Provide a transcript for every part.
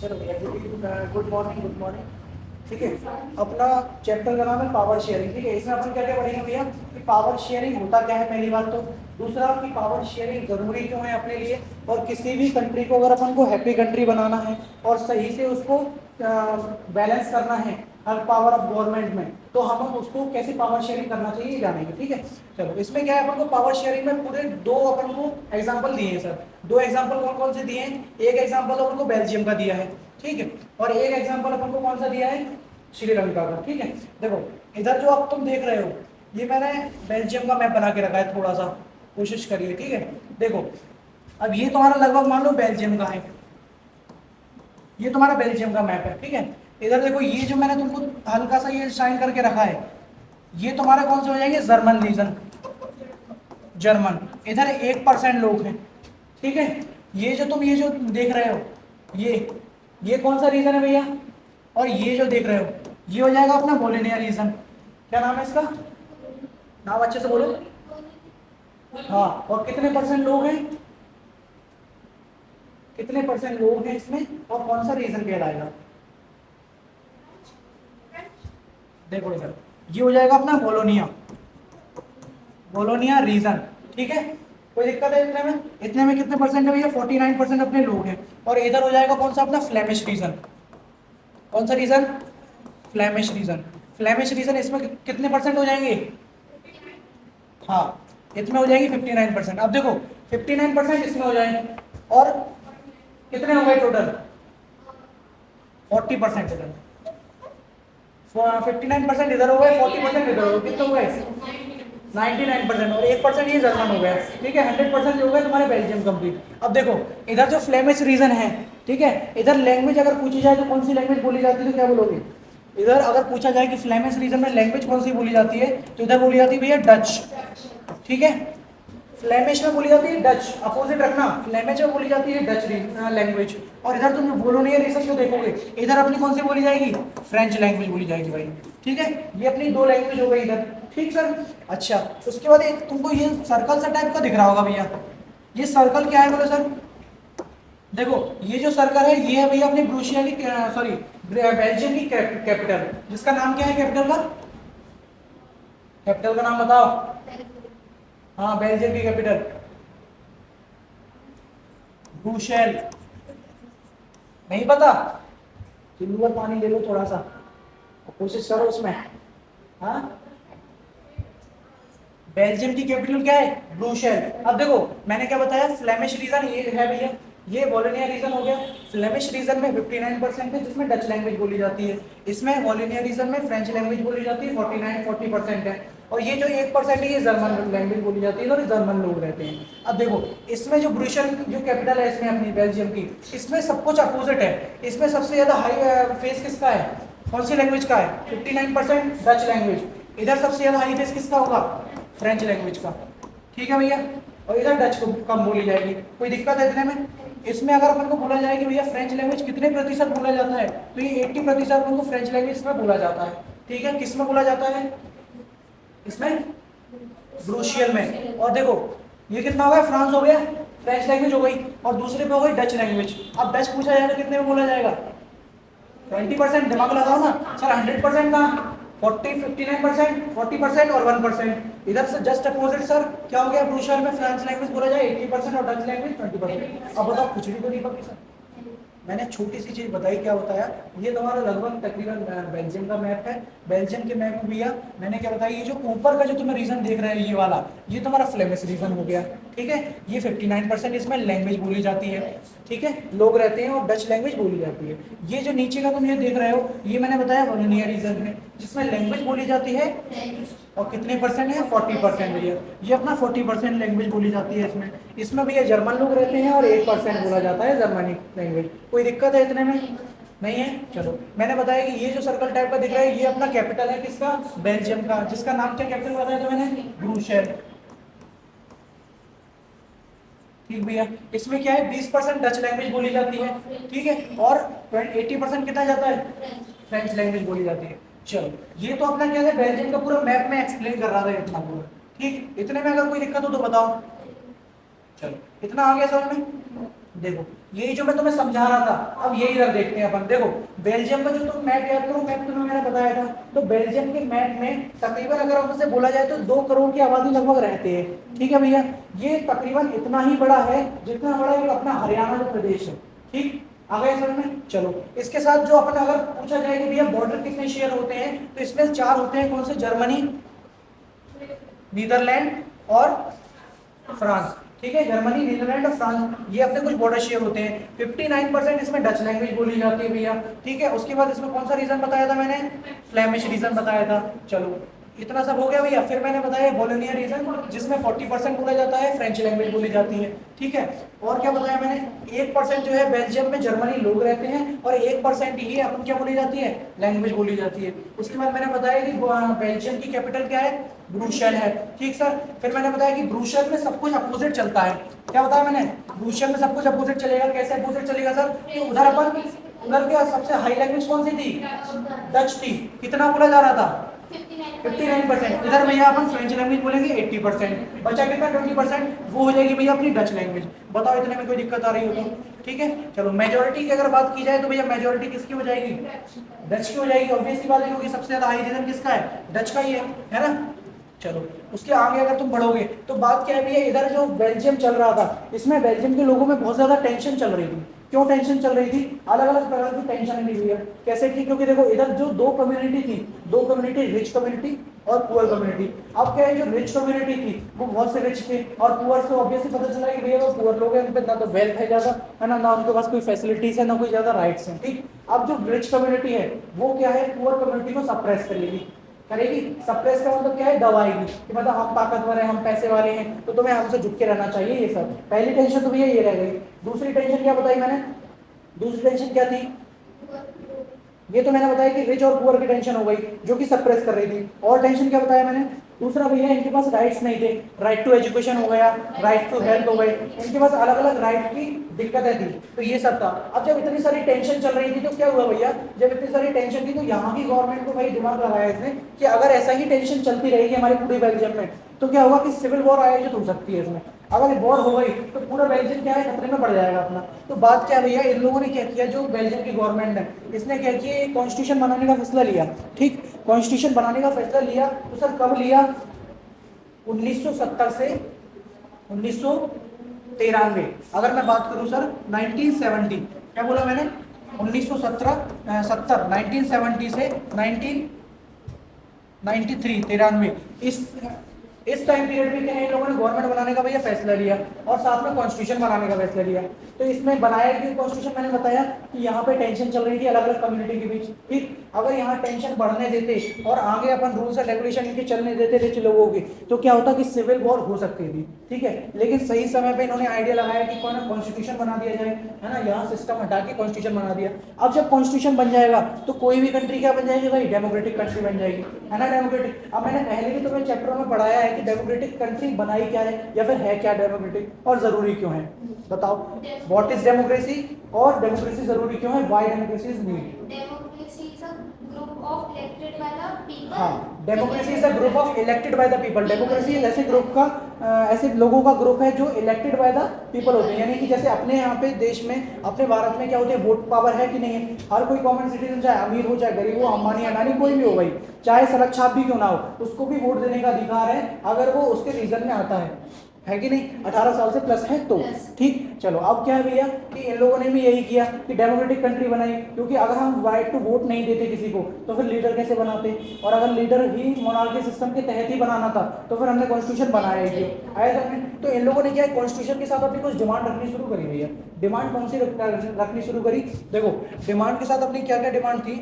चलो भैया, good morning, good morning. ठीक है, अपना चैप्टर का नाम है पावर शेयरिंग। ठीक है, इसमें अपन क्या क्या पढ़ेंगे भैया कि पावर शेयरिंग होता क्या है, पहली बात तो। दूसरा कि पावर शेयरिंग जरूरी क्यों है अपने लिए, और किसी भी कंट्री को अगर अपन को हैप्पी कंट्री बनाना है और सही से उसको बैलेंस करना है हर पावर ऑफ गवर्नमेंट में, तो हम उसको कैसे पावर शेयरिंग करना चाहिए ये जानेंगे। ठीक है, चलो इसमें क्या है, अपन को पावर शेयरिंग में पूरे दो अपन को एग्जांपल दिए हैं सर। दो एग्जांपल कौन कौन से दिए हैं? एक एग्जांपल अपन को बेल्जियम का दिया है, ठीक है, और एक एग्जांपल अपन को कौन सा दिया है? श्रीलंका का। ठीक है, देखो इधर जो आप तुम देख रहे हो, ये मैंने बेल्जियम का मैप बना के रखा है, थोड़ा सा कोशिश करिए। ठीक है, देखो अब ये तुम्हारा लगभग मान लो बेल्जियम का है, ये तुम्हारा बेल्जियम का मैप है। ठीक है, इधर देखो ये जो मैंने तुमको हल्का सा ये साइन करके रखा है, ये तुम्हारे कौन से हो जाएंगे? German region, German. इधर 1% लोग हैं। ठीक है, ये जो तुम ये जो देख रहे हो, ये कौन सा रीजन है भैया? और ये जो देख रहे हो, ये हो जाएगा अपना वोलिनिया रीजन। क्या नाम है इसका? नाम अच्छे से बोलो। हाँ, और कितने परसेंट लोग हैं? कितने परसेंट लोग हैं इसमें, और कौन सा रीजन कहलाएगा? देखो इधर, ये हो जाएगा अपना वोलोनिया, वोलोनिया रीजन। ठीक है, कोई दिक्कत है इतने में? इतने में कितने परसेंट है भैया? 49% अपने लोग हैं। और इधर हो जाएगा कौन सा? अपना फ्लेमिश रीजन। कौन सा रीजन? Flemish region. फ्लेमिश रीजन इसमें कितने परसेंट हो जाएंगे? हाँ, इसमें हो जाएंगे 59%। अब देखो 59% इसमें हो जाएंगे, और कितने हो गए टोटल? 40% इधर, 59% इधर हो गए, 40% इधर हो गए, कितने हो गए? 99%। और 1% ये जर्मन हो गया। ठीक है, 100% हो गए तुम्हारे बेल्जियम कंप्लीट। अब देखो इधर जो फ्लेमिश रीजन है, ठीक है, इधर लैंग्वेज अगर पूछी जाए तो कौन सी लैंग्वेज बोली जाती है, तो क्या बोलोगे? इधर अगर पूछा जाए कि फ्लेमिश रीजन में लैंग्वेज कौन सी बोली जाती है, तो इधर बोली जाती है भैया डच। ठीक है, फ्लेमिश में बोली जाती है डच, अपोजिट रखना, फ्लेमिश में बोली जाती है डच लैंग्वेज। और इधर तुम वोलोनिया रीजन जो देखोगे, इधर अपनी कौन सी बोली जाएगी? फ्रेंच लैंग्वेज बोली जाएगी भाई। ठीक है, ये अपनी दो लैंग्वेज हो गई इधर। ठीक सर, अच्छा उसके बाद एक तुमको ये सर्कल सा टाइप का दिख रहा होगा भैया, ये सर्कल क्या है बोलो सर? देखो ये जो सर्कल है, ये है भैया अपने ब्रूशिया की, सॉरी बेल्जियम की कैपिटल, जिसका नाम क्या है कैपिटल का? कैपिटल का नाम बताओ। हाँ, बेल्जियम की कैपिटल ब्रूसेल। नहीं पता? चुल्लू पर पानी ले लो थोड़ा सा और कोशिश करो उसमें। हाँ, बेल्जियम की कैपिटल क्या है? ब्रूसेल। अब देखो मैंने क्या बताया, फ्लेमिश रीजन ये है भैया, ये वोलोनिया रीजन हो गया। फ्लेमिश रीजन में 59% है जिसमें डच लैंग्वेज बोली जाती है, इसमें वोलोनिया रीजन में फ्रेंच लैंग्वेज बोली जाती है, 40% है। और ये जो 1% है ये जर्मन लैंग्वेज बोली जाती है और जर्मन लोग रहते हैं। अब देखो इसमें जो ब्रुसेल जो कैपिटल है इसमें अपनी बेल्जियम की, इसमें सब कुछ अपोजिट है। इसमें सबसे ज्यादा हाई फेस किसका है? कौन सी लैंग्वेज का है? 59% डच लैंग्वेज। इधर सबसे ज्यादा हाई फेस किसका होगा? फ्रेंच लैंग्वेज का। ठीक है भैया, और इधर डच को कम बोली जाएगी। कोई दिक्कत है इतने में? इसमें अगर अपन को बोला जाए कि भैया फ्रेंच लैंग्वेज कितने प्रतिशत बोला जाता है, तो ये 80% अपन को फ्रेंच लैंग्वेज में बोला जाता है। ठीक है, किस में बोला जाता है? इसमें ब्रूशियल में। और देखो ये कितना हो गया? फ्रांस हो गया, फ्रेंच लैंग्वेज हो गई, और दूसरे पे हो गई डच लैंग्वेज। अब डच पूछा जाए तो कितने में बोला जाएगा? 20%। दिमाग लगाओ ना सर, 100% का 40, 59%, 40% और 1%। इधर से जस्ट अपोजिट सर, क्या हो गया? ब्रूशियल में फ्रेंच लैंग्वेज बोला जाए 80% और डच लैंग्वेज 20%। अब बताओ खिचड़ी तो नहीं पकी सर? मैंने छोटी सी चीज बताई, क्या बताया? ये तुम्हारा लगभग तकरीबन बेल्जियम का मैप है। बेल्जियम के मैप में भैया मैंने क्या बताया, ये जो ऊपर का जो तुम्हें रीजन देख रहे हो ये वाला, ये तुम्हारा फ्लेमिश रीजन हो गया। ठीक है, ये 59% इसमें लैंग्वेज बोली जाती है। ठीक है, लोग रहते हैं और डच लैंग्वेज बोली जाती है। ये जो नीचे का तुम ये देख रहे हो, ये मैंने बताया वोलोनिया रीजन में, जिसमें लैंग्वेज बोली जाती है, और कितने परसेंट है? 40% भैया। ये अपना 40% लैंग्वेज बोली जाती है इसमें। इसमें भैया जर्मन लोग रहते हैं और 1% बोला जाता है जर्मनी लैंग्वेज। कोई दिक्कत है इतने में? नहीं है। चलो मैंने बताया कि ये जो सर्कल टाइप का दिख रहा है, ये अपना कैपिटल है किसका? बेल्जियम का, जिसका नाम क्या कैपिटल बताया था मैंने? ब्रूसेल। ठीक भैया, इसमें क्या है? 20% डच लैंग्वेज बोली जाती है। ठीक है, और 80% कितना जाता है? फ्रेंच लैंग्वेज बोली जाती है। चलो ये तो अपना क्या है, बेल्जियम का पूरा मैप में एक्सप्लेन कर रहा था इतना पूरा। ठीक, इतने में अगर कोई दिक्कत हो तो बताओ। चलो इतना आ गया समझ में? देखो यही जो मैं तुम्हें समझा रहा था, अब यही इधर देखते हैं अपन। देखो बेल्जियम का जो तुम मैप याद करो, मैप तुम्हें मैंने बताया था, तो बेल्जियम के मैप में तकरीबन अगर हमसे बोला जाए तो 2 करोड़ की आबादी लगभग रहती है। ठीक है भैया, ये तकरीबन इतना ही बड़ा है जितना बड़ा एक अपना हरियाणा जो प्रदेश है। ठीक, आ गए समझ में? चलो इसके साथ जो अपन अगर पूछा जाए कि भैया बॉर्डर कितने शेयर होते हैं, तो इसमें 4 होते हैं। कौन से? जर्मनी, नीदरलैंड और फ्रांस। ठीक है, जर्मनी, नीदरलैंड और फ्रांस, ये अपने कुछ बॉर्डर शेयर होते हैं। 59% इसमें डच लैंग्वेज बोली जाती है भैया। ठीक है, उसके बाद इसमें कौन सा रीजन बताया था मैंने? फ्लेमिश रीजन बताया था। चलो इतना सब हो गया भैया। फिर मैंने बताया वॉलोनिया रीजन, जिसमें 40% बोला जाता है, फ्रेंच लैंग्वेज बोली जाती है। ठीक है, और क्या बताया मैंने? 1% जो है बेल्जियम में जर्मनी लोग रहते हैं, और 1% ही अपन क्या बोली जाती है? लैंग्वेज बोली जाती है। उसके बाद मैंने बताया कि बेल्जियम की कैपिटल क्या है? ब्रुसेल है। ठीक सर। फिर मैंने बताया कि ब्रुसेल में सब कुछ अपोजिट चलता है। क्या बताया मैंने? ब्रुसेल में सब कुछ अपोजिट चलेगा। कैसे अपोजिट चलेगा सर? कि उधर अपन, उधर क्या सबसे हाई लैंग्वेज कौन सी थी? डच थी। कितना बोला जा रहा था? 59%। इधर भैया अपन फ्रेंच लैंग्वेज बोलेंगे 80%। बचा कितना? 20%। वो हो जाएगी भैया अपनी डच लैंग्वेज। बताओ इतने में कोई दिक्कत आ रही हो तो? ठीक है, चलो मेजोरिटी की अगर बात की जाए तो भैया मेजोरिटी किसकी हो जाएगी? डच की हो जाएगी। ऑब्वियस सी बात है, क्योंकि सबसे ज्यादा हाई रीजन किसका है? डच का ही है ना? चलो उसके आगे अगर तुम बढ़ोगे तो बात क्या है भैया, इधर जो बेल्जियम चल रहा था, इसमें बेल्जियम के लोगों में बहुत ज्यादा टेंशन चल रही थी। क्यों टेंशन चल रही थी? अलग अलग प्रकार की टेंशन नहीं हुई है। कैसे की? क्योंकि देखो इधर जो 2 कम्युनिटी थी, 2 कम्युनिटी, रिच कम्युनिटी और पुअर कम्युनिटी। अब क्या है, जो रिच कम्युनिटी थी वो बहुत से रिच थे, और पुअर से ऑब्वियसली पता चला कि भैया वो पुअर लोग हैं, उन पे ना तो वेल्थ है ज्यादा, है ना उनके पास कोई फैसिलिटीज है, ना कोई ज्यादा राइट्स हैं। ठीक, अब जो रिच कम्युनिटी है वो क्या है, पुअर कम्युनिटी को सप्रेस करेगी। करेगी। सप्रेस का मतलब क्या है? दबाएगी, कि मतलब हम ताकतवर हैं, हम पैसे वाले हैं, तो तुम्हें हमसे झुक के रहना चाहिए। ये सब पहली टेंशन तो भैया ये रह गई। दूसरी टेंशन क्या बताई मैंने? दूसरी टेंशन क्या थी? ये तो मैंने बताया कि रिच और पुअर की टेंशन हो गई, जो कि सप्रेस कर रही थी। और टेंशन क्या बताया मैंने? दूसरा भैया इनके पास राइट्स नहीं थे। राइट टू एजुकेशन हो गया, राइट टू हेल्थ हो गए, इनके पास अलग अलग राइट की दिक्कतें थी। तो ये सब था। अब जब इतनी सारी टेंशन चल रही थी तो क्या हुआ भैया, जब इतनी सारी टेंशन थी तो यहाँ की गवर्नमेंट को भाई दिमाग लगाया इसने कि अगर ऐसा ही टेंशन चलती रहेगी हमारी पूरी बेल्जियम में, तो क्या होगा कि सिविल वॉर आयोजित हो सकती है इसमें। अगर वॉर हो गई तो पूरा बेल्जियम क्या है, खतरे में पड़ जाएगा अपना। तो बात क्या भैया, इन लोगों ने क्या किया, जो बेल्जियम की गवर्नमेंट है इसने क्या किया, कॉन्स्टिट्यूशन बनाने का फैसला लिया। ठीक, कॉन्स्टिट्यूशन बनाने का फैसला लिया। तो सर कब लिया? 1970 से 1993। अगर मैं बात करूं सर 1970, क्या बोला मैंने? 1970 से 1993, 93, इस टाइम पीरियड में क्या है, इन लोगों ने गवर्नमेंट बनाने का भैया फैसला लिया, और साथ में कॉन्स्टिट्यूशन बनाने का फैसला लिया। तो इसमें बनाया कि कॉन्स्टिट्यूशन, मैंने बताया कि यहाँ पे टेंशन चल रही थी अलग अलग कम्युनिटी के बीच। ठीक, अगर यहाँ टेंशन बढ़ने देते और आगे अपन रूल्स एंड रेगुलेशन इनके चलने देते रिच लोगों की, तो क्या होता कि सिविल वॉर हो सकती थी। ठीक है, लेकिन सही समय पे इन्होंने आइडिया लगाया कि कौन कॉन्स्टिट्यूशन बना दिया जाए, है ना, यहाँ सिस्टम हटा के कॉन्स्टिट्यूशन बना दिया। अब जब कॉन्स्टिट्यूशन बन जाएगा तो कोई भी कंट्री क्या बन जाएगी भाई? डेमोक्रेटिक कंट्री बन जाएगी, है ना, डेमोक्रेटिक। अब मैंने पहले भी तुम्हें चैप्टर में पढ़ाया है कि डेमोक्रेटिक कंट्री बनाई क्या है, या फिर है क्या डेमोक्रेटिक, और जरूरी क्यों है? बताओ, व्हाट इज डेमोक्रेसी, और डेमोक्रेसी जरूरी क्यों है? Why democracy is need? Democracy is a group of elected by the people. हाँ, democracy is a group of elected by the people. Democracy एक ऐसे ग्रुप का, ऐसे लोगों का ग्रुप है जो इलेक्टेड बाय द पीपल होते हैं। यानी कि जैसे अपने यहाँ पे देश में, अपने भारत में क्या होते हैं, वोट पावर है कि नहीं है? हर कोई कॉमन सिटीजन, चाहे अमीर हो चाहे गरीब हो, अंबानी अडानी कोई भी हो भाई, चाहे सड़क छाप भी क्यों ना हो, उसको भी वोट देने का अधिकार है अगर वो उसके रीजन में आता है कि नहीं? 18 साल से प्लस है तो। ठीक, चलो अब क्या है भैया कि इन लोगों ने भी यही किया कि डेमोक्रेटिक कंट्री बनाई, क्योंकि अगर हम राइट टू वोट नहीं देते किसी को तो फिर लीडर कैसे बनाते, और अगर लीडर ही मोनार्की सिस्टम के तहत ही बनाना था तो फिर हमने कॉन्स्टिट्यूशन बनाया ही क्यों? आया समझ? तो इन लोगों ने क्या, कॉन्स्टिट्यूशन के साथ अपनी कुछ डिमांड रखनी शुरू करी भैया। डिमांड कौन सी रखनी शुरू करी? देखो डिमांड के साथ अपनी क्या क्या डिमांड थी।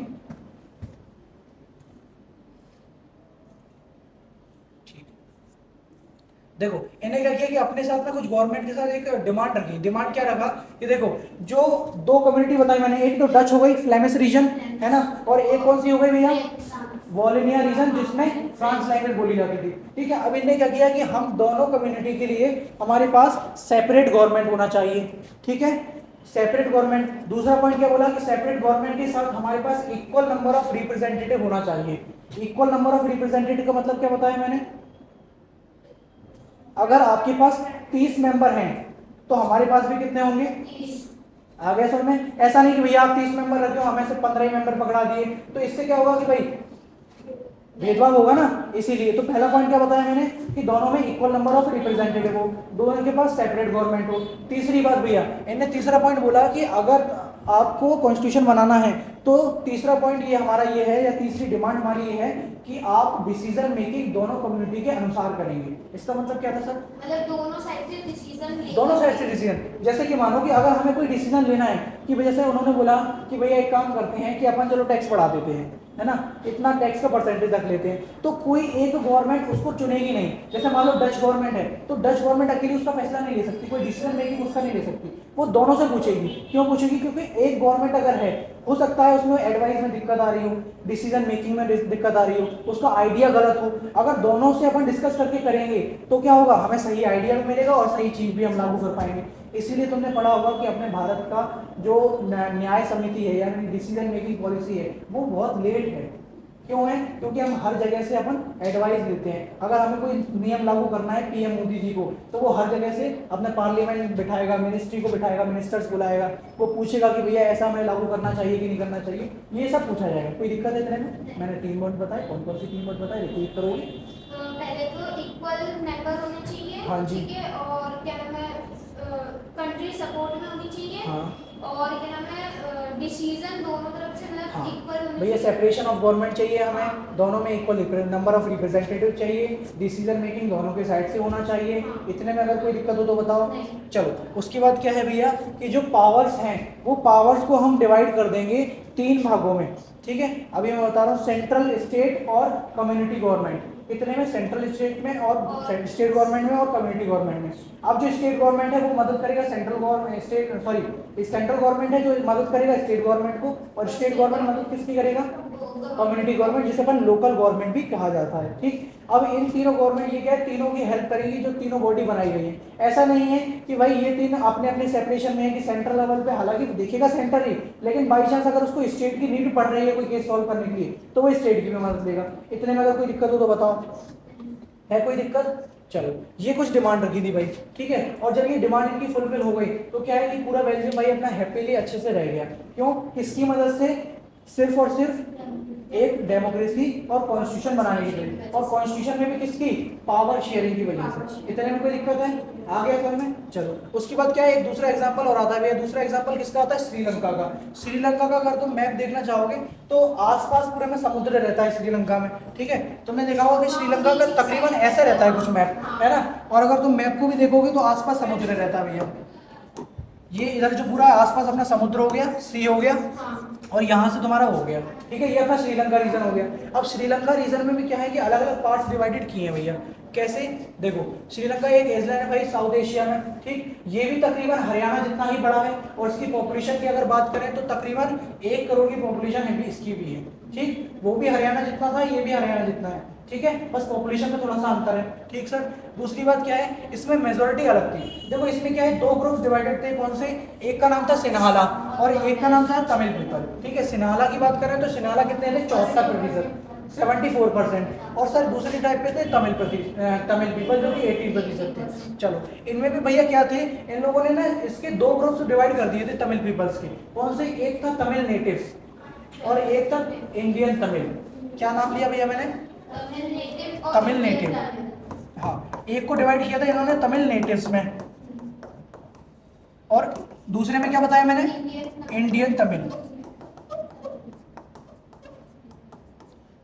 देखो इन्हें क्या किया कि अपने साथ में कुछ गवर्नमेंट के साथ एक डिमांड रखी। डिमांड क्या रखा कि देखो जो 2 कम्युनिटी बताई मैंने, एक तो डच हो गई, फ्लेमिश रीजन, है ना, और एक कौन सी हो गई भैया? वॉलोनिया रीजन, जिसमें फ्रांस लैंग्वेज बोली जाती थी। ठीक है, अब इन्हें क्या किया कि हम दोनों कम्युनिटी के लिए हमारे पास सेपरेट गवर्नमेंट होना चाहिए। ठीक है, सेपरेट गवर्नमेंट। दूसरा पॉइंट क्या बोला कि सेपरेट गवर्नमेंट के साथ हमारे पास इक्वल नंबर ऑफ रिप्रेजेंटेटिव होना चाहिए। इक्वल नंबर ऑफ रिप्रेजेंटेटिव का मतलब क्या बताया मैंने? अगर आपके पास 30 मेंबर हैं तो हमारे पास भी कितने होंगे? आ गया समझ में? ऐसा नहीं कि भैया आप 30 मेंबर रखे हो, हमें से 15 ही मेंबर पकड़ा दिए, तो इससे क्या होगा कि भाई भेदभाव होगा ना। इसीलिए तो पहला पॉइंट क्या बताया मैंने कि दोनों में इक्वल नंबर ऑफ रिप्रेजेंटेटिव हो, दोनों के पास सेपरेट गवर्नमेंट हो। तीसरी बात भैया इन्होंने तीसरा पॉइंट बोला कि अगर आपको कॉन्स्टिट्यूशन बनाना है तो तीसरा पॉइंट ये हमारा ये है, या तीसरी डिमांड हमारी ये है कि आप डिसीजन मेकिंग दोनों कम्युनिटी के अनुसार करेंगे। इसका मतलब क्या था सर? मतलब दोनों साइड से डिसीजन ले, दोनों साइड से डिसीजन। जैसे कि मानो कि अगर हमें कोई डिसीजन लेना है कि जैसे उन्होंने बोला कि भैया एक काम करते हैं कि अपन चलो टैक्स बढ़ा देते हैं, है ना, इतना टैक्स का परसेंटेज रख लेते हैं, तो कोई एक गवर्नमेंट उसको चुनेगी नहीं। जैसे मान लो डच गवर्नमेंट है, तो डच गवर्नमेंट अकेली उसका फैसला नहीं ले सकती, कोई डिसीजन मेकिंग उसका नहीं ले सकती, वो दोनों से पूछेगी। क्यों पूछेगी? क्योंकि एक गवर्नमेंट अगर है, हो सकता है उसमें एडवाइस में दिक्कत आ रही हो, डिसीजन मेकिंग में दिक्कत आ रही हो, उसका आइडिया गलत हो, अगर दोनों से अपन डिस्कस करके करेंगे तो क्या होगा, हमें सही आइडिया भी मिलेगा और सही चीज भी हम लागू कर पाएंगे। इसीलिए तुमने पढ़ा होगा कि अपने भारत का जो न्याय समिति है यानी डिसीजन मेकिंग पॉलिसी है वो बहुत लेट है। क्यों है? क्योंकि हम हर जगह से अपन एडवाइस लेते हैं। अगर हमें कोई नियम लागू करना है पीएम मोदी जी को, तो वो हर जगह से अपने पार्लियामेंट बिठाएगा, मिनिस्ट्री को बिठाएगा, मिनिस्टर्स बुलाएगा, वो पूछेगा कि भैया ऐसा हमें लागू करना चाहिए कि नहीं करना चाहिए, ये सब पूछा जाएगा। कोई दिक्कत है इतने में? मैंने 3 पॉइंट बताए, कौन कौन सी 3 पॉइंट बताए, रिपीट करोगे? पहले तो इक्वल मेंबर होने चाहिए, हाँ जी। ठीक है, और क्या नाम है, कंट्री सपोर्ट में होनी चाहिए, हाँ और क्या नाम है, डिसीजन दोनों तरफ से मतलब हाँ इक्वल होने भैया, चाहिए। सेपरेशन ऑफ गवर्नमेंट चाहिए हमें, दोनों में इक्वल नंबर ऑफ रिप्रेजेंटेटिव चाहिए, डिसीजन मेकिंग दोनों के साइड से होना चाहिए। इतने में अगर कोई दिक्कत हो तो बताओ। नहीं। चलो उसके बाद क्या है भैया कि जो पावर्स हैं वो पावर्स को हम डिवाइड कर देंगे 3 भागों में, ठीक है। अभी मैं बता रहा हूँ सेंट्रल, स्टेट और कम्युनिटी गवर्नमेंट। इतने में सेंट्रल स्टेट में और स्टेट गवर्नमेंट में और कम्युनिटी गवर्नमेंट में। अब जो स्टेट गवर्नमेंट है वो मदद करेगा central government, state sorry central government है जो मदद करेगा स्टेट गवर्नमेंट को, और स्टेट गवर्नमेंट मदद किसकी करेगा? कम्युनिटी गवर्नमेंट, जिसे अपन लोकल गवर्नमेंट भी कहा जाता है, ठीक। अब इन तीनों गवर्नमेंट ये क्या है, तीनों की हेल्प करेगी, जो तीनों बॉडी बनाई गई है। ऐसा नहीं है कि भाई ये तीन अपने अपने सेपरेशन में है कि सेंट्रल लेवल पे हालांकि देखेगा सेंटर ही, लेकिन बाई चांस अगर उसको स्टेट की नीड पड़ रही है कोई केस सॉल्व करने के लिए तो वो स्टेट की भी मदद लेगा। इतने में अगर कोई दिक्कत हो तो बताओ, है कोई दिक्कत? चलो ये कुछ डिमांड रखी थी भाई, ठीक है। और जब ये डिमांड इनकी फुलफिल हो गई तो क्या है कि पूरा बेल्जियम भाई अपना हैप्पीली अच्छे से रह गया। क्यों? किसकी मदद से? सिर्फ और सिर्फ एक डेमोक्रेसी और कॉन्स्टिट्यूशन बनाने के लिए, और कॉन्स्टिट्यूशन में भी किसकी? पावर शेयरिंग की वजह से। इतने में कोई दिक्कत है? आ गया समझ में? चलो उसके बाद क्या है, एक दूसरा एग्जांपल और आता है। दूसरा एग्जांपल किसका आता है? श्रीलंका का। श्रीलंका का अगर तुम मैप देखना चाहोगे तो आसपास पूरे में समुद्र रहता है श्रीलंका में, ठीक है। तुमने देखा होगा कि श्रीलंका का तकरीबन ऐसे रहता है कुछ मैप, है ना। और अगर तुम मैप को भी देखोगे तो आसपास समुद्र रहता है भैया। ये इधर जो पूरा आसपास अपना समुद्र हो गया, सी हो गया, और यहाँ से तुम्हारा हो गया, ठीक है। ये अपना श्रीलंका रीजन हो गया। अब श्रीलंका रीजन में भी क्या है कि अलग अलग पार्ट्स डिवाइडेड किए हैं भैया। कैसे? देखो श्रीलंका एक आइलैंड है भाई साउथ एशिया में, ठीक। ये भी तकरीबन हरियाणा जितना ही बड़ा है, और इसकी पॉपुलेशन की अगर बात करें तो तकरीबन 1 करोड़ की पॉपुलेशन है भी इसकी भी है, ठीक। वो भी हरियाणा जितना था, ये भी हरियाणा जितना है, ठीक है। बस पॉपुलेशन में थोड़ा सा अंतर है, ठीक सर। दूसरी बात क्या है, इसमें मेजोरिटी अलग थी। देखो इसमें क्या है, 2 ग्रुप्स डिवाइडेड थे। कौन से? एक का नाम था सिन्हाला और एक का नाम था तमिल पीपल, ठीक है। सिन्हाला की बात करें तो सिन्हाला कितने थे? 74%, 74%। और सर दूसरी टाइप पे थे तमिल पीपल जो कि 18% थे। चलो इनमें भी भैया क्या थे, इन लोगों ने ना इसके 2 ग्रुप्स डिवाइड कर दिए थे तमिल पीपल्स के। कौन से? एक था तमिल नेटिव्स और एक था इंडियन तमिल। क्या नाम लिया भैया मैंने? तमिल नेटिव। हाँ, एक को डिवाइड किया था इन्होंने तमिल नेटिव्स में, और दूसरे में क्या बताया मैंने? इंडियन तमिल,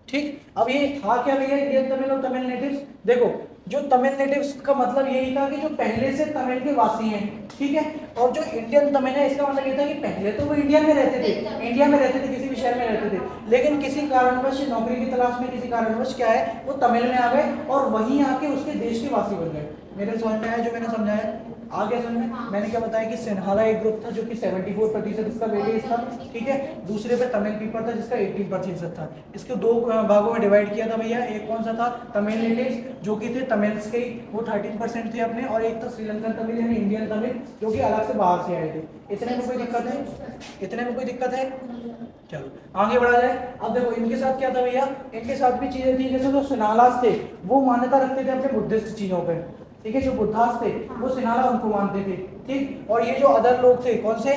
ठीक। अब ये था क्या भैया इंडियन तमिल और तमिल नेटिव्स? देखो जो तमिल नेटिव्स का मतलब यही था कि जो पहले से तमिल के वासी हैं, ठीक है। और जो इंडियन तमिल है इसका मतलब ये था कि पहले तो वो इंडिया में रहते थे, इंडिया में रहते थे, किसी भी शहर में रहते थे, लेकिन किसी कारणवश नौकरी की तलाश में, किसी कारणवश क्या है वो तमिल में आ गए और वहीं आके उसके देश के वासी बन गए। मेरे समझ में आया जो मैंने समझाया? आ गया समझ में? मैंने क्या बताया कि सिन्हाला एक ग्रुप था जो कि 74% इसका वेटेज था, ठीक है। दूसरे पे तमिल पीपल था जिसका 18% था। इसके 2 भागों में डिवाइड किया था भैया। एक कौन सा था? तमिल नेटिव्स जो कि थे तमिल्स के, वो 13% थे अपने, और एक था श्रीलंकन तमिल यानी इंडियन तमिल जो कि अलग से बाहर से आए थे। इतने में कोई दिक्कत है? इतने में कोई दिक्कत है? चलो आगे बढ़ा जाए। अब देखो इनके साथ क्या था भैया, इनके साथ भी चीजें थी। जैसे जो सिन्हालास थे वो मान्यता रखते थे अपने बुद्धिस्ट चीजों पे, ठीक है। जो बुद्धास थे वो सिन्हाला उनको मानते थे, ठीक। और ये जो अदर लोग थे कौन से?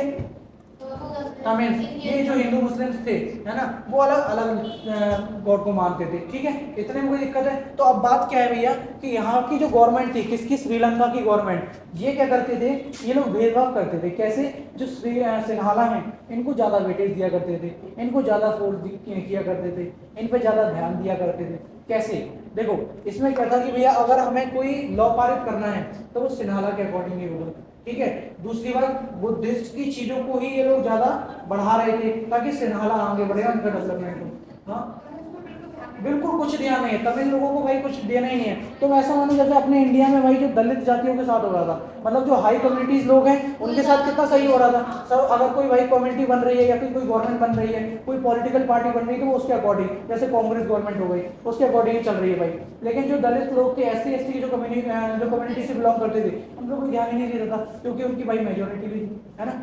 तमिल, ये जो हिंदू मुस्लिम्स थे है ना, वो अलग अलग गॉड को मानते थे, ठीक है, इतने में कोई दिक्कत है। तो अब बात क्या है भैया कि यहाँ की जो गवर्नमेंट थी, किसकी, श्रीलंका की गवर्नमेंट, ये क्या करते थे, ये लोग भेदभाव करते थे। कैसे, जो सिन्हाला हैं इनको ज़्यादा वेटेज दिया करते थे, इनको ज़्यादा फोर्स किया करते थे, इन पर ज़्यादा ध्यान दिया करते थे। कैसे, देखो इसमें क्या था कि भैया अगर हमें कोई लॉ पारित करना है तो वो सिन्हाला के अकॉर्डिंग ही होगा, ठीक है। दूसरी बात, बुद्धिस्ट की चीजों को ही ये लोग ज्यादा बढ़ा रहे थे ताकि सिन्हाला आगे बढ़े, उनका डेवलपमेंट हो। हाँ बिल्कुल कुछ ध्यान नहीं है, तमिल लोगों को भाई कुछ देना ही नहीं है। तो वैसा मानो जैसे अपने इंडिया में भाई जो दलित जातियों के साथ हो रहा था, मतलब जो हाई कम्युनिटीज लोग हैं उनके साथ कितना सही हो रहा था सब। अगर कोई भाई कम्युनिटी बन रही है या फिर कोई गवर्नमेंट बन रही है, कोई पॉलिटिकल पार्टी बन रही है, तो वो उसके अकॉर्डिंग, जैसे कांग्रेस गवर्नमेंट हो गई उसके अकॉर्डिंग ही चल रही है भाई। लेकिन जो दलित लोग थे, SC ST की जो कम्युनिटी से बिलोंग करते थे, उन लोग कोई ध्यान ही नहीं देता था क्योंकि उनकी भाई मेजोरिटी भी थी, है ना,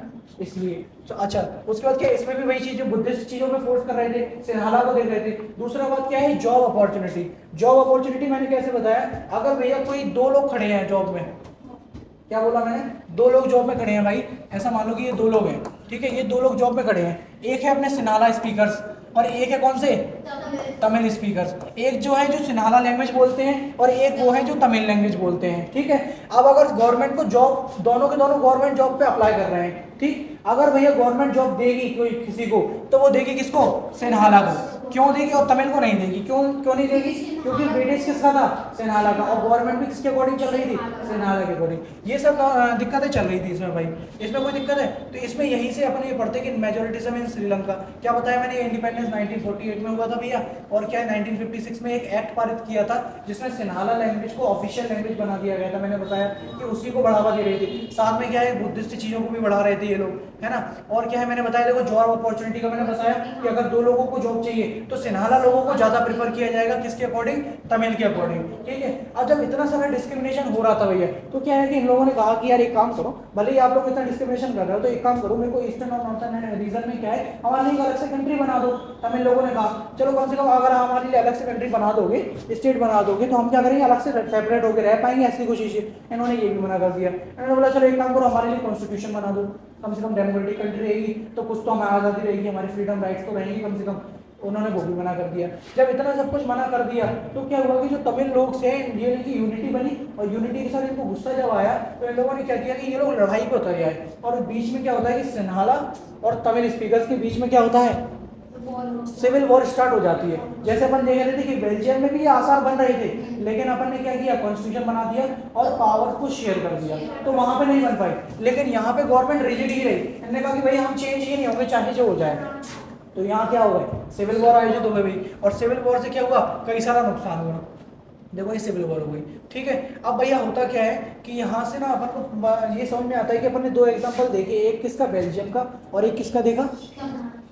इसलिए। अच्छा, उसके बाद क्या, इसमें भी वही चीज जो बुद्धिस्ट चीजों में फोर्स कर रहे थे, सिन्हाला को देख रहे थे। दूसरा बात क्या है, जॉब अपॉर्चुनिटी। जॉब अपॉर्चुनिटी मैंने कैसे बताया, अगर भैया कोई दो लोग खड़े हैं जॉब में, क्या बोला मैंने, दो लोग जॉब में खड़े हैं भाई, ऐसा मान लो कि ये दो लोग हैं, ठीक है, ये दो लोग जॉब में खड़े हैं, एक है अपने सिन्हाला स्पीकर्स और एक है कौन से, तमिल स्पीकर्स। एक जो है जो सिन्हाला लैंग्वेज बोलते हैं और एक वो है जो तमिल लैंग्वेज बोलते हैं, ठीक है। अब अगर गवर्नमेंट को जॉब, दोनों के दोनों गवर्नमेंट जॉब पे अप्लाई कर रहे हैं, ठीक, अगर भैया गवर्नमेंट जॉब देगी कोई किसी को, तो वो देगी किसको, सिन्हाला को। क्यों देगी और तमिल को नहीं देगी, क्यों नहीं देगी, क्योंकि वेटेज किसका था, सिन्हाला का, और गवर्नमेंट भी किसके अकॉर्डिंग चल रही थी, सिन्हाला के अकॉर्डिंग। ये सब दिक्कतें चल रही थी इसमें भाई, इसमें कोई दिक्कत है। तो इसमें यहीं से अपन ये पढ़ते कि मेजोरिटिज्म इन श्रीलंका, क्या बताया मैंने, इंडिपेंडेंस 1948 में हुआ था भैया, और क्या 1956 में एक एक्ट पारित किया था जिसमें सिन्हाला लैंग्वेज को ऑफिशियल लैंग्वेज बना दिया गया था। मैंने बताया कि उसी को बढ़ावा दे रही थी, साथ में क्या है, बुद्धिस्ट चीजों को भी बढ़ा रहे थे ये लोग, है ना। और क्या है, मैंने बताया देखो, जॉब अपॉर्चुनिटी का मैंने बताया कि अगर दो लोगों को जॉब चाहिए तो सिन्हाला लोगों को ज्यादा प्रेफर किया जाएगा, किसके अकॉर्डिंग, तमिल के अकॉर्डिंग, ठीक है। अब जब इतना सारा डिस्क्रिमिनेशन हो रहा था भैया, तो क्या है कि इन लोगों ने कहा कि यार एक काम करो, भले ही आप लोग इतना डिस्क्रिमिनेशन कर रहे हो तो एक काम करो, मेरे को ईस्टर्न और नॉर्थर्न रीजन में क्या है, हमारे लिए अलग से कंट्री बना दो। तमिल लोगों ने कहा चलो कम से कम अगर हमारे लिए अलग से कंट्री बना दोगे, स्टेट बना दोगे, तो हम क्या करेंगे, अलग से सेपरेट होकर रह पाएंगे, ऐसी कोशिश है। इन्होंने ये भी मना कर दिया, इन्होंने बोला चलो एक काम करो, हमारे लिए कॉन्स्टिट्यूशन बना दो, कम से कम डेमोक्रेटिक कंट्री रहेगी तो कुछ तो हमें आज़ादी रहेगी, हमारी फ्रीडम राइट्स तो रहेंगी कम से कम। उन्होंने वो भी मना कर दिया। जब इतना सब कुछ मना कर दिया तो क्या हुआ कि जो तमिल लोग थे, ये इनकी यूनिटी बनी, और यूनिटी के साथ इनको गुस्सा जब आया तो इन लोगों ने क्या किया कि ये लोग लड़ाई पे उतर आए। और बीच में क्या होता है कि सिन्हाला और तमिल स्पीकर्स के बीच में क्या होता है, सिविल वॉर स्टार्ट हो जाती है। जैसे अपन देख रहे थे कि बेल्जियम में भी ये आसार बन रहे थे, लेकिन अपन ने क्या किया, कॉन्स्टिट्यूशन बना दिया और पावर को शेयर कर दिया, तो वहां पे नहीं बन पाई। लेकिन यहाँ पे गवर्नमेंट रिजिड ही रही, इन्होंने कहा कि भाई हम चेंज ही नहीं होंगे चाहे जो हो जाए। तो यहाँ क्या हो गया, सिविल वॉर आयोजित हो गई, और सिविल वॉर से क्या हुआ, कई सारा नुकसान हुआ। देखो ये सिविल वॉर हो गई, ठीक है। अब भैया होता क्या है कि यहाँ से ना अपन को ये समझ में आता है कि अपन ने दो एग्जांपल देखे, एक किसका, बेल्जियम का, और एक किसका देखा,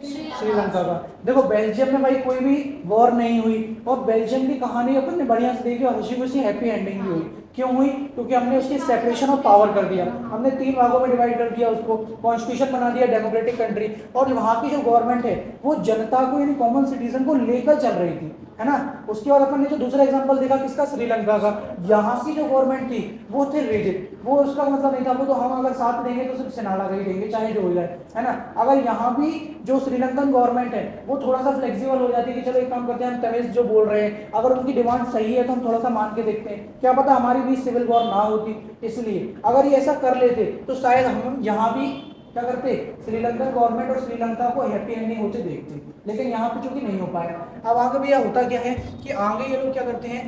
श्रीलंका का। देखो बेल्जियम में भाई कोई भी वॉर नहीं हुई, और बेल्जियम की कहानी अपन ने बढ़िया से देखी, और खुशी खुशी हैप्पी एंडिंग भी हुई। क्यों हुई, क्योंकि हमने उसकी सेपरेशन ऑफ पावर कर दिया, हमने 3 भागों में डिवाइड कर दिया उसको, कॉन्स्टिट्यूशन बना दिया, डेमोक्रेटिक कंट्री, और वहाँ की जो गवर्नमेंट है वो जनता को, यानी कॉमन सिटीजन को लेकर चल रही थी, है ना। उसके बाद अपन ने जो दूसरा एग्जांपल देखा किसका, श्रीलंका का, यहाँ की जो गवर्नमेंट थी वो थे रिजिड, वो उसका मतलब नहीं था, वो तो हम अगर साथ देंगे तो सिर्फ सिन्हाला का ही देंगे चाहे जो हो जाए, है ना। अगर यहाँ भी जो श्रीलंकन गवर्नमेंट है वो थोड़ा सा फ्लेक्सिबल हो जाती है कि चलो एक काम करते हैं, हम तमिल जो बोल रहे हैं अगर उनकी डिमांड सही है तो हम थोड़ा सा मान के देखते हैं, क्या पता हमारी भी सिविल वॉर ना होती। इसलिए अगर ये ऐसा कर लेते तो शायद हम यहाँ भी क्या करते, श्रीलंकन गवर्नमेंट और श्रीलंका को हैप्पी एंडिंग होते देखते, लेकिन यहाँ पे चूंकि नहीं हो पाया। अब आगे भी यह होता क्या है कि आगे ये लोग क्या करते हैं,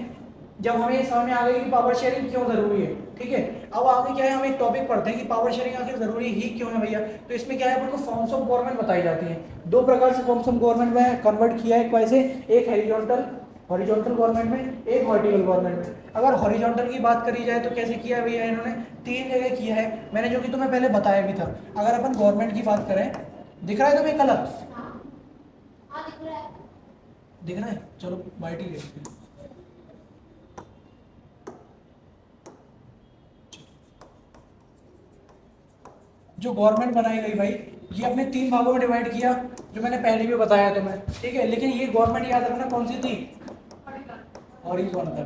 जब हमें ये समझ में आ गई कि पावर शेयरिंग क्यों जरूरी है, ठीक है। अब आगे क्या है, हम एक टॉपिक पढ़ते हैं कि पावर शेयरिंग आखिर जरूरी ही क्यों है भैया। तो इसमें क्या है, अपन को फॉर्म्स ऑफ गवर्नमेंट बताई जाती है। 2 प्रकार से फॉर्म्स ऑफ गवर्नमेंट में कन्वर्ट किया है, कैसे, एक हॉरिजॉन्टल गवर्नमेंट में, एक वर्टिकल गवर्नमेंट में। अगर हॉरिजॉन्टल की बात करी जाए तो कैसे किया है भैया, इन्होंने 3 जगह किया है, मैंने जो कि तुम्हें पहले बताया भी था। अगर अपन गवर्नमेंट की बात करें, दिख रहा है तुम्हें कलर, दिख रहा है, चलो वाइट ही देखते हैं। जो गवर्नमेंट बनाई गई भाई, ये अपने 3 भागों में डिवाइड किया, जो मैंने पहले भी बताया तुम्हें, ठीक है। लेकिन ये गवर्नमेंट याद रखना कौन सी थी, हॉरिजॉन्टल,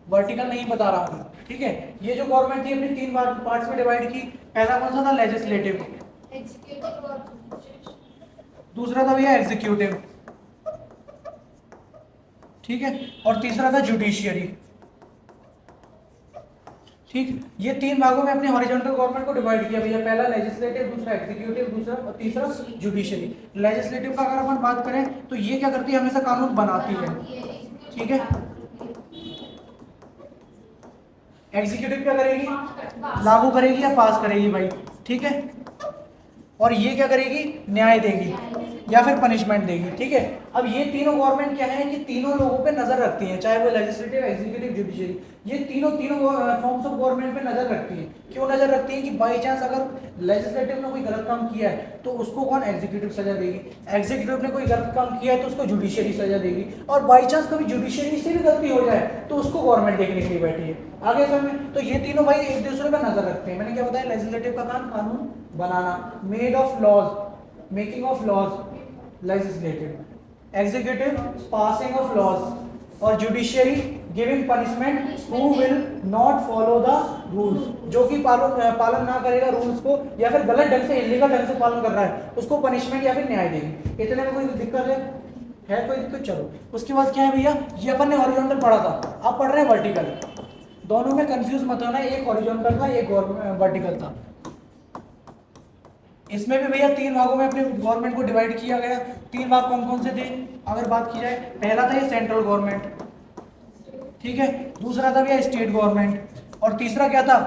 वर्टिकल नहीं बता रहा हूँ, ठीक है। ये जो गवर्नमेंट थी अपने 3 पार्ट्स में डिवाइड की। पहला कौन सा था, लेजिस्लेटिव, दूसरा था भैया एग्जीक्यूटिव, ठीक है, और तीसरा था जुडिशियरी। ठीक, ये तीन भागों में अपने हॉरिजॉन्टल गवर्नमेंट को डिवाइड किया भैया, पहला लेजिस्लेटिव, दूसरा एग्जीक्यूटिव, दूसरा और तीसरा जुडिशियरी। लेजिस्लेटिव का अगर अपन बात करें तो ये क्या करती है, हमेशा कानून बनाती है, ठीक है। एग्जीक्यूटिव क्या करेगी, लागू करेगी या पास करेगी भाई, ठीक है। और ये क्या करेगी, न्याय देगी या फिर पनिशमेंट देगी, ठीक है। अब ये तीनों गवर्नमेंट क्या है कि तीनों लोगों पे नजर रखती है, चाहे वो लेजिस्लेटिव, एग्जीक्यूटिव, जुडिशियरी, ये तीनों फॉर्म्स ऑफ गवर्नमेंट पे नजर रखती है। क्यों नजर रखती है कि बाई चांस अगर लेजिस्लेटिव ने कोई गलत काम किया है तो उसको कौन, एग्जीक्यूटिव सजा देगी, एग्जीक्यूटिव ने कोई गलत काम किया है तो उसको जुडिशियरी सजा देगी, और बाई चांस कभी जुडिशियरी से भी गलती हो जाए तो उसको गवर्नमेंट देखने के लिए बैठी है। आगे समय तो ये तीनों भाई एक दूसरे पर नजर रखते हैं। मैंने क्या बताया, लेजिस्लेटिव का काम कानून बनाना, made of laws, making of laws legislative, executive passing of laws, और judiciary giving punishment who will not follow the rules, जो कि पालन ना करेगा रूल्स को या फिर गलत ढंग से, इलीगल ढंग से पालन कर रहा है उसको पनिशमेंट या फिर न्याय देगी। इतने में कोई दिक्कत है कोई दिक्कत? चलो उसके बाद क्या है भैया, ये अपन ने हॉरिजॉन्टल पढ़ा था, आप पढ़ रहे हैं वर्टिकल। दोनों में कंफ्यूज मत होना, एक हॉरिजॉन्टल था एक वर्टिकल था। इसमें भी भैया तीन भागों में अपने गवर्नमेंट को डिवाइड किया गया। तीन भाग कौन कौन से थे अगर बात की जाए, पहला था ये सेंट्रल गवर्नमेंट, ठीक है, दूसरा था भैया स्टेट गवर्नमेंट, और तीसरा क्या था,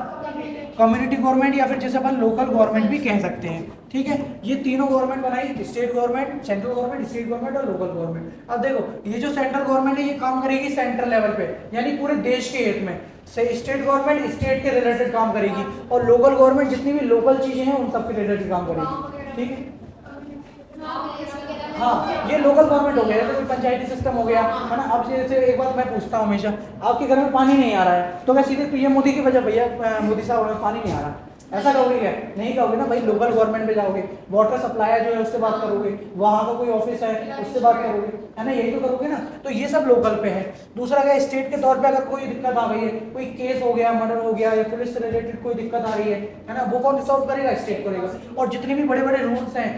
कम्युनिटी गवर्नमेंट या फिर जैसे अपन लोकल गवर्नमेंट भी कह सकते हैं, ठीक है। ये तीनों गवर्नमेंट बनाई, state government, central government, state government और लोकल गवर्नमेंट। अब देखो ये जो सेंट्रल गवर्नमेंट है ये काम करेगी सेंट्रल लेवल पे, यानी पूरे देश के हित में। स्टेट गवर्नमेंट स्टेट के रिलेटेड काम करेगी, और लोकल गवर्नमेंट जितनी भी लोकल चीजें हैं उन सब के रिलेटेड काम करेगी, ठीक है। हाँ, ये लोकल गवर्नमेंट हो गया, जैसे कोई पंचायती सिस्टम हो गया, है ना। अब जैसे एक बात मैं पूछता हूँ हमेशा, आपके घर में पानी नहीं आ रहा है तो क्या सीधे पीएम मोदी की वजह, भैया मोदी साहब पानी नहीं आ रहा, ऐसा कहोगे क्या? नहीं कहोगे ना भाई, लोकल गवर्नमेंट में जाओगे, वाटर सप्लायर जो है उससे बात करोगे, वहाँ का कोई ऑफिस है उससे बात करोगे, है ना, यही तो करोगे ना। तो ये सब लोकल पे है। दूसरा क्या, स्टेट के तौर पे अगर कोई दिक्कत आ गई है, कोई केस हो गया, मर्डर हो गया या पुलिस से रिलेटेड कोई दिक्कत आ रही है ना, वो कौन सॉल्व करेगा, स्टेट करेगा। और जितने भी बड़े बड़े रूल्स हैं,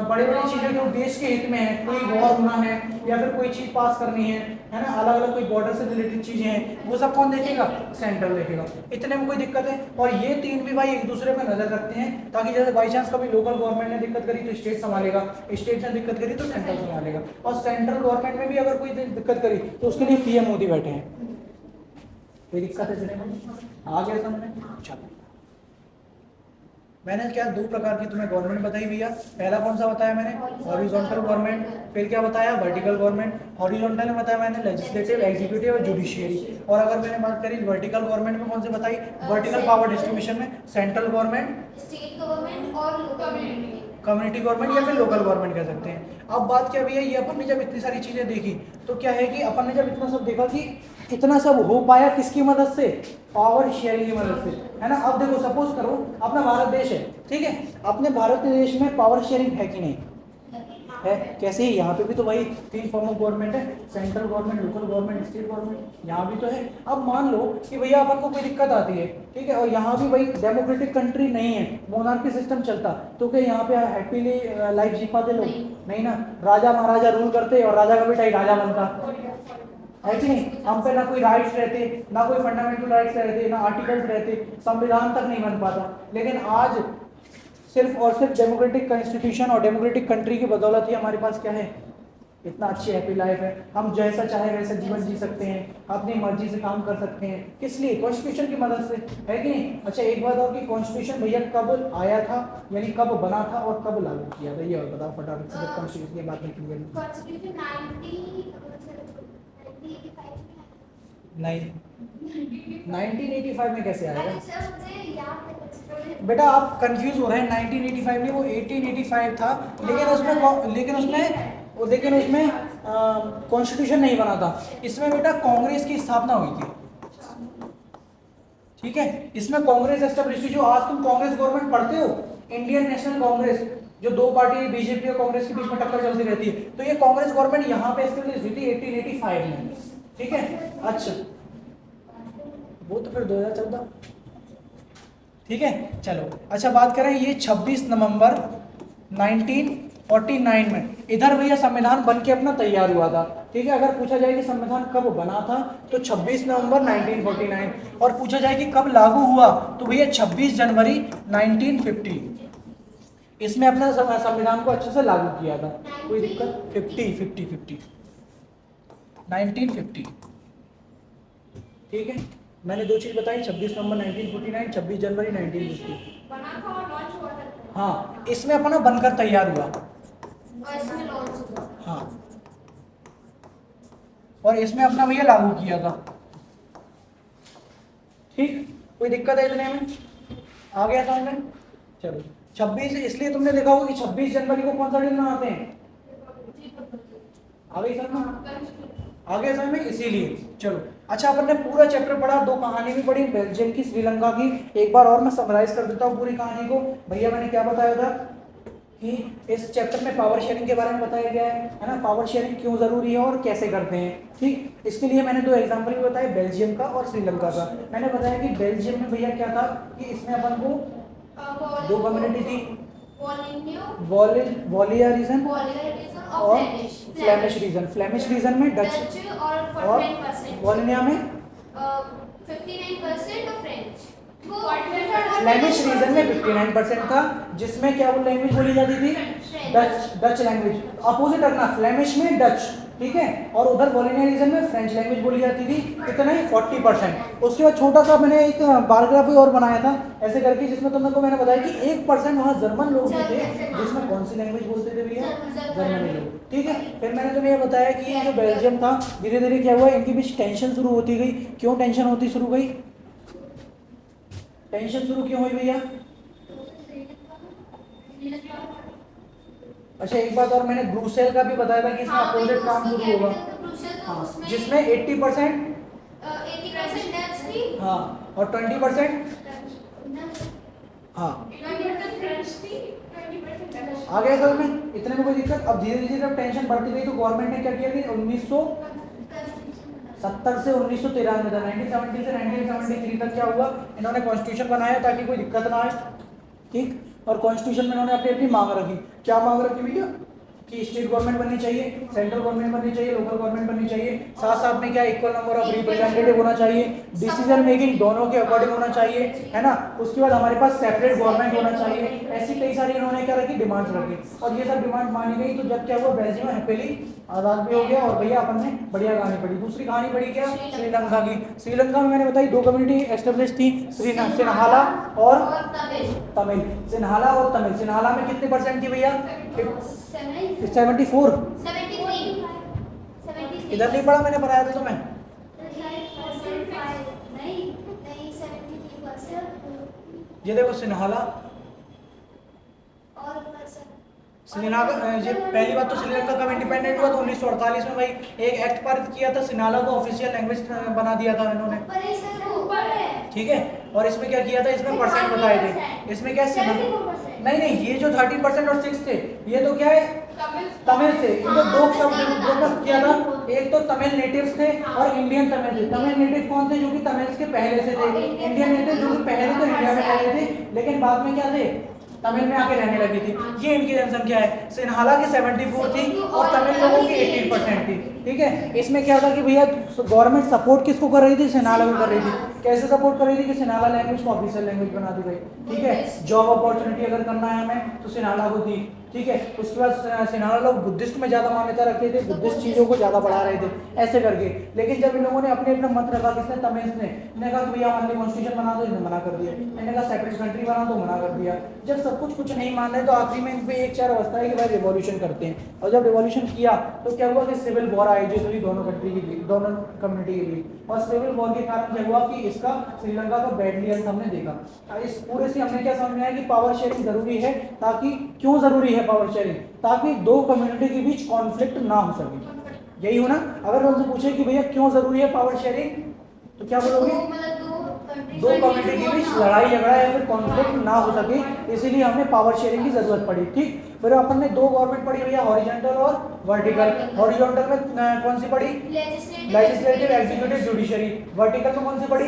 बड़े बड़ी चीजें जो देश के हित में है, कोई वॉर होना है या फिर कोई चीज पास करनी है ना, अलग अलग कोई बॉर्डर से रिलेटेड चीजें हैं, वो सब कौन देखेगा, सेंट्रल देखेगा। इतने में कोई दिक्कत है। और ये तीन भी भाई एक दूसरे पे नजर रखते हैं, ताकि जैसे बाई चांस कभी लोकल गवर्नमेंट ने दिक्कत करी तो स्टेट संभालेगा, स्टेट ने दिक्कत करी तो सेंट्रल संभालेगा, और सेंट्रल गवर्नमेंट में भी अगर कोई दिक्कत करी तो उसके लिए पीएम मोदी बैठे हैं। कोई दिक्कत है आ गया समझ में? चलो, मैंने क्या दो प्रकार की तुम्हें गवर्नमेंट बताई भैया। पहला कौन सा बताया मैंने, हॉरिजॉन्टल गवर्नमेंट, फिर क्या बताया, वर्टिकल गवर्नमेंट। हॉरिजॉन्टल में बताया मैंने लेजिस्लेटिव, एग्जीक्यूटिव और जुडिशियरी। और अगर मैंने बात करी वर्टिकल गवर्नमेंट में कौन से बताई, वर्टिकल पावर डिस्ट्रीब्यूशन में सेंट्रल गवर्नमेंट, स्टेट गवर्नमेंट और लोकल कम्युनिटी गवर्नमेंट या फिर लोकल गवर्नमेंट कह सकते हैं। अब बात क्या भैया, ये अपन ने जब इतनी सारी चीजें देखी तो क्या है कि अपन ने जब इतना सब देखा कि इतना सब हो पाया किसकी मदद से, पावर शेयरिंग की मदद से, है ना। अब देखो सपोज करो अपना भारत देश है, ठीक है, अपने भारत देश में पावर शेयरिंग है कि नहीं है, कैसे ही यहाँ पे भी तो भाई तीन फॉर्म ऑफ गवर्नमेंट है, central government, local government, state government, यहाँ भी तो है। अब मान लो कि भैया अपन को कोई दिक्कत आती है, ठीक है, और यहाँ भी भाई डेमोक्रेटिक कंट्री नहीं है, मोनार्की सिस्टम चलता, तो क्या यहाँ पे हैप्पीली लाइफ जी पाते लोग? नहीं ना, राजा महाराजा रूल करते और राजा का बेटा ही राजा बनता, है कि नहीं। हम पे ना कोई राइट्स रहते, ना कोई फंडामेंटल राइट्स रहते, ना आर्टिकल्स रहते, संविधान तक नहीं बन पाता। लेकिन आज सिर्फ और सिर्फ डेमोक्रेटिक कॉन्स्टिट्यूशन और डेमोक्रेटिक कंट्री की बदौलत ही हमारे पास क्या है, इतना अच्छी हैप्पी लाइफ है। हम जैसा चाहे वैसा जीवन जी सकते हैं, अपनी मर्जी से काम कर सकते हैं, किस लिए, कॉन्स्टिट्यूशन की मदद से, है कि नहीं। अच्छा एक बात और कि कॉन्स्टिट्यूशन भैया कब आया था, यानी कब बना था और कब लागू किया था, ये और बताओ फटाफट से, कॉन्स्टिट्यूशन की बात नहीं की। नहीं, 1985 में कैसे आएगा बेटा, आप कंफ्यूज हो रहे हैं। 1985 नहीं, वो 1885 था, लेकिन उसमें कॉन्स्टिट्यूशन नहीं बना था। इसमें बेटा कांग्रेस की स्थापना हुई थी, ठीक है, इसमें कांग्रेस एस्टेब्लिश, जो आज तुम कांग्रेस गवर्नमेंट पढ़ते हो, इंडियन नेशनल कांग्रेस, जो दो पार्टी बीजेपी और कांग्रेस के बीच में टक्कर चलती रहती है, तो ये कांग्रेस गवर्नमेंट यहाँ पे एस्टेब्लिश हुई थी 1885 में, ठीक है। अच्छा वो तो फिर 2014, ठीक है। चलो अच्छा बात करें, ये 26 नवंबर 19 49 में। इधर भैया संविधान बन के अपना तैयार हुआ था, ठीक है। अगर पूछा जाए कि संविधान कब बना था तो 26 नवंबर 1949, और पूछा जाए कि कब लागू हुआ तो भैया 26 जनवरी 1950। इसमें अपना संविधान को अच्छे से लागू किया था। कोई दिक्कत? 1950, ठीक है। मैंने दो चीज बताई, 26 नवंबर 1949, 26 जनवरी 1950। बना था और लॉन्च हुआ था। हाँ, इसमें अपना बनकर तैयार हुआ। और इसमें लॉन्च हुआ। हाँ, और इसमें अपना भैया लागू किया था, ठीक। कोई दिक्कत है इतने में? आ गया था हमें। चलो 26, इसलिए तुमने देखा होगा कि 26 जनवरी को कौन सा दिन मनाते हैं? आ गई सर में? आ गया सर में, इसीलिए। चलो अच्छा, अपन ने पूरा चैप्टर पढ़ा, दो कहानी भी पढ़ी, बेल्जियम की, श्रीलंका की। एक बार और मैं समराइज कर देता हूँ पूरी कहानी को। भैया मैंने क्या बताया था कि इस चैप्टर में पावर शेयरिंग के बारे में बताया गया है ना। पावर शेयरिंग क्यों जरूरी है और कैसे करते हैं, ठीक। इसके लिए मैंने दो एग्जांपल भी बताए, बेल्जियम का और श्रीलंका का। मैंने बताया कि बेल्जियम में भैया क्या था कि इसमें अपन को दो कम्युनिटी थी, वॉलियरिज्म और फ्लेमिश रीजन। फ्लेमिश रीजन में डच और वॉलिनिया में 59% और फ्रेंच। फ्लेमिश रीजन में 59% था, जिसमें क्या वो लैंग्वेज बोली जाती थी? Dutch language. अपोजिट रखना, फ्लेमिश में डच, ठीक है, और उधर वॉलिनिया रीजन में फ्रेंच लैंग्वेज बोली जाती थी। कितना ही 40%। उसके बाद छोटा सा मैंने एक बायोग्राफ और बनाया था ऐसे करके, जिसमें तुमको मैंने बताया कि 1% वहाँ जर्मन लोग भी थे, जिसमें कौन सी लैंग्वेज बोलते थे भैया? जर्मनी लोग, ठीक है। फिर मैंने तुम्हें ये बताया कि ये जो बेल्जियम था, धीरे धीरे क्या हुआ, इनके बीच टेंशन शुरू होती गई। क्यों टेंशन होती शुरू गई? टेंशन शुरू क्यों हुई भैया? अच्छा, एक बात और, मैंने ब्रुसेल का भी बताया था कि इसमें अपोजिट काम शुरू होगा। हाँ, जिसमें 80% डच थी। हाँ, और 20% हाँ। आ गया सर में? इतने में कोई दिक्कत? अब धीरे धीरे जब टेंशन बढ़ती गई तो गवर्नमेंट ने क्या किया कि 1970 से 1993 तक, 1970 से 1973 तक क्या हुआ, इन्होंने कॉन्स्टिट्यूशन बनाया ताकि कोई दिक्कत ना आए, ठीक। और कॉन्स्टिट्यूशन में इन्होंने अपनी अपनी मांग रखी। क्या मांग रखी भैया? कि स्टेट गवर्नमेंट बननी चाहिए, सेंट्रल गवर्नमेंट बननी चाहिए, लोकल गवर्नमेंट बननी चाहिए, साथ साथ में क्या इक्वल नंबर ऑफ रिप्रेजेंटेटिव होना चाहिए, डिसीजन मेकिंग दोनों के अकॉर्डिंग होना चाहिए, है ना। उसके बाद हमारे पास सेपरेट गवर्नमेंट होना चाहिए। ऐसी कई सारी इन्होंने क्या रखी, डिमांड्स रखी, और ये सब डिमांड मानी गई। तो जब क्या हुआ, बेल्जियम हैप्पीली आज़ाद भी हो गया। और भैया अपन ने बढ़िया कहानी पढ़ी। दूसरी कहानी पढ़ी क्या? श्रीलंका की। श्रीलंका में मैंने बताई दो कम्युनिटी एस्टेब्लिश थी, सिन्हाला और तमिल। सिन्हाला और तमिल। सिन्हाला में कितने परसेंट थी भैया? 74। इधर नहीं पढ़ा, मैंने पढ़ाया था तुम्हें। ये देखो सिन्हाला, श्रीलंका, ये पहली बात तो श्रीलंका कब इंडिपेंडेंट हुआ तो 1948 में भाई एक एक्ट पारित किया था, सिन्हाला को ऑफिशियल लैंग्वेज बना दिया था इन्होंने, ठीक है। और इसमें क्या किया था, इसमें परसेंट बताए थे। इसमें क्या नहीं नहीं, ये जो 13% और 6 थे, ये तो क्या है तमिल से। इनको दो शब्द किया था, एक तो तमिल नेटिव्स थे और इंडियन तमिल थे। तमिल नेटिव कौन थे? जो कि तमिल के पहले से थे। इंडियन नेटिव जो कि पहले तो इंडिया में रहे थे, लेकिन बाद में क्या थे, तमिल में आके रहने लगी थी। ये इनकी जनसंख्या है। सिन्हाला की 74 थी और तमिल लोगों की 18% थी, ठीक है। इसमें क्या था कि भैया गवर्नमेंट सपोर्ट किसको कर रही थी? सिन्हाला को कर रही थी। कैसे सपोर्ट कर रही थी? कि सिन्हाला लैंग्वेज को ऑफिशियल लैंग्वेज बना दी गई, ठीक है। जॉब अपॉर्चुनिटी अगर करना है हमें तो सिन्हाला को दी, ठीक है। उसके बाद सिन्हाला लोग बुद्धिस्ट में ज्यादा मान्यता रखते थे, बुद्धिस्ट चीजों को ज्यादा बढ़ा रहे थे, ऐसे करके। लेकिन जब इन लोगों ने अपने अपना मत रखा, किसने? तमिल ने। इन्होंने कहा कि भैया हमारे कॉन्स्टिट्यूशन बना दो, इन्होंने मना कर दिया। इन्होंने कहा सेपरेट कंट्री बना दो, मना कर दिया। जब सब कुछ नहीं मान रहे तो आखिरी में इन पे एक चार अवस्था है कि भाई रिवॉल्यूशन करते हैं। और जब रिवॉल्यूशन किया तो क्या हुआ कि सिविल वॉर आयोजित हुई दोनों कंट्री के बीच, दोनों कम्युनिटी के बीच। और सिविल वॉर के कारण क्या हुआ कि इसका श्रीलंका का बैडली अंत हमने देखा। इस पूरे से हमने क्या समझ में आया कि पावर शेयरिंग जरूरी है, ताकि क्यों जरूरी है पावर शेयरिंग? ताकि दो कम्युनिटी के बीच कॉन्फ्लिक्ट ना हो सके। यही हो ना? अगर उनसे पूछे कि भैया क्यों जरूरी है पावर शेयरिंग, तो क्या बोलोगे? दो कम्युनिटी के बीच लड़ाई झगड़ा या फिर कॉन्फ्लिक्ट ना हो सके, इसीलिए हमें पावर शेयरिंग की जरूरत पड़ी, ठीक। फिर अपन ने दो गवर्नमेंट पढ़ी हुई है, हॉरिजॉन्टल और वर्टिकल। हॉरिजॉन्टल में कौन सी पढ़ी? Legislative, executive, judiciary. वर्टिकल में कौन सी पढ़ी?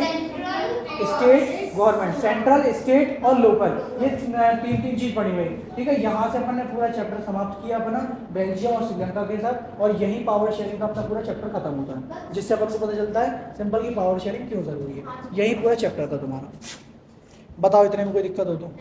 स्टेट गवर्नमेंट, सेंट्रल, स्टेट और लोकल, ये तीन तीन चीज पढ़ी हुई। ठीक है, यहाँ से अपन ने पूरा चैप्टर समाप्त किया अपना बेल्जियम और श्रीलंका के साथ, और यही पावर शेयरिंग का अपना पूरा चैप्टर खत्म होता है, जिससे अपन को पता चलता है सिंपल की पावर शेयरिंग क्यों जरूरी है। यही पूरा चैप्टर था तुम्हारा। बताओ इतने में कोई दिक्कत हो तो?